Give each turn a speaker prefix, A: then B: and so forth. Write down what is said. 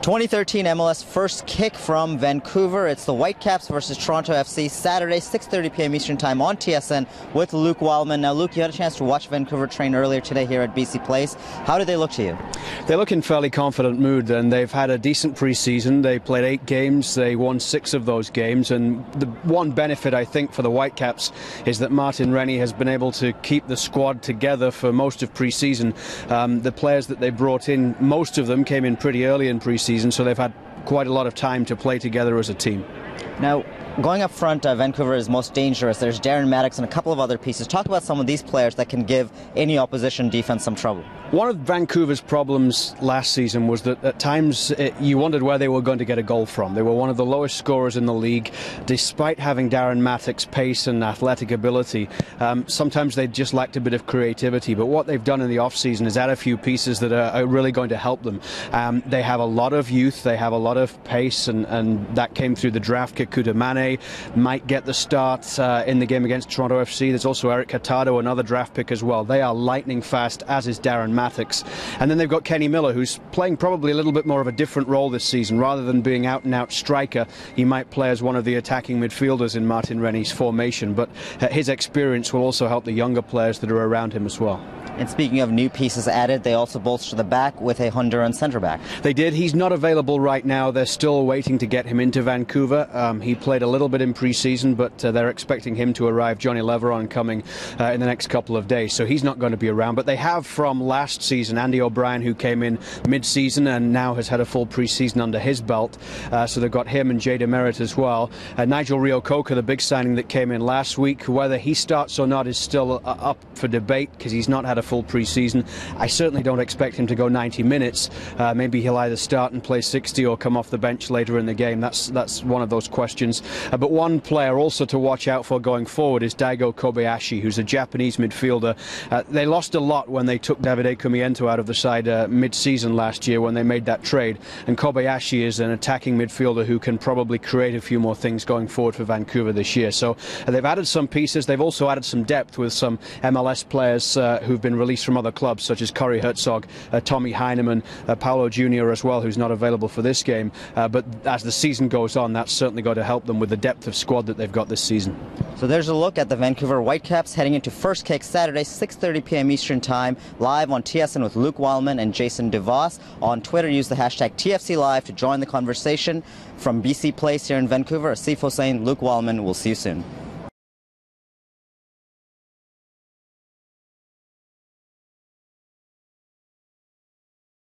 A: 2013 MLS first kick from Vancouver. It's the Whitecaps versus Toronto FC, Saturday, 6:30 p.m. Eastern Time on TSN with Luke Wildman. Now, Luke, you had a chance to watch Vancouver train earlier today here at BC Place. How did they look to you?
B: They look in fairly confident mood, and they've had a decent preseason. They played 8 games. They won 6 of those games, and the one benefit, I think, for the Whitecaps is that Martin Rennie has been able to keep the squad together for most of preseason. The players that they brought in, most of them came in pretty early in preseason, so they've had quite a lot of time to play together as a team.
A: Now, going up front, Vancouver is most dangerous. There's Darren Maddox and a couple of other pieces. Talk about some of these players that can give any opposition defense some trouble.
B: One of Vancouver's problems last season was that at times you wondered where they were going to get a goal from. They were one of the lowest scorers in the league, despite having Darren Maddox's pace and athletic ability. Sometimes they just lacked a bit of creativity, but what they've done in the off-season is add a few pieces that are really going to help them. They have a lot of youth, they have a lot of pace, and that came through the draft. Kekuta Mane might get the start in the game against Toronto FC. There's also Eric Hurtado, another draft pick as well. They are lightning fast, as is Darren Maddox. And then they've got Kenny Miller, who's playing probably a little bit more of a different role this season. Rather than being out-and-out striker, he might play as one of the attacking midfielders in Martin Rennie's formation, but his experience will also help the younger players that are around him as well.
A: And speaking of new pieces added, they also bolster the back with a Honduran centre-back.
B: They did. He's not available right now. They're still waiting to get him into Vancouver. He played a little bit in pre-season, but they're expecting him to arrive. Johnny Leveron coming in the next couple of days, so he's not going to be around. But they have from last season Andy O'Brien, who came in mid-season and now has had a full pre-season under his belt. So they've got him and Jay Demerit as well. Nigel Reo-Coker, the big signing that came in last week, whether he starts or not is still up for debate because he's not had a full pre-season. I certainly don't expect him to go 90 minutes. Maybe he'll either start and play 60 or come off the bench later in the game. That's one of those questions. But one player also to watch out for going forward is Daigo Kobayashi, who's a Japanese midfielder. They lost a lot when they took Davide Cumiento out of the side mid-season last year when they made that trade. And Kobayashi is an attacking midfielder who can probably create a few more things going forward for Vancouver this year. So they've added some pieces. They've also added some depth with some MLS players who've been released from other clubs, such as Corey Herzog, Tommy Heineman, Paulo Jr. as well, who's not available for this game. But as the season goes on, that's certainly going to help them with the depth of squad that they've got this season.
A: So there's a look at the Vancouver Whitecaps heading into first kick Saturday, 6:30 p.m. Eastern Time, live on TSN with Luke Wildman and Jason DeVos. On Twitter, use the hashtag TFCLive to join the conversation. From BC Place here in Vancouver, Asif Hossain, Luke Wildman. We'll see you soon.